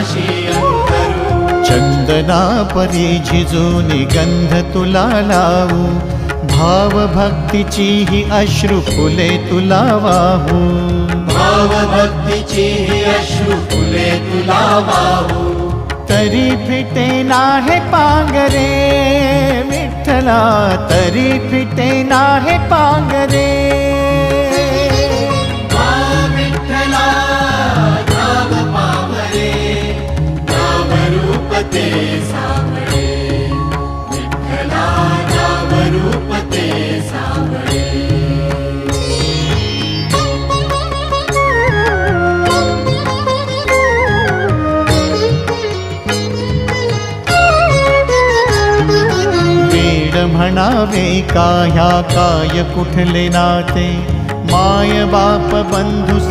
पाशी अंतरू। चंदना परी झिजूनी गंध तुला लावू, भाव भक्तीची ही अश्रु फुले तुला वाहू। भाव भक्तीची ही अश्रु फुले तुला वाहू। तरी फिटे नाहे पांगरे विठ्ठला, तरी फिटे नाहे पांगरे। विठ्ठला नाम पावरे, नाम रूप ते सावळे। विठ्ठला नाम रूप ते सावळे। म्हणावे का ह्या काय कुठले नाते, माय बाप बंधू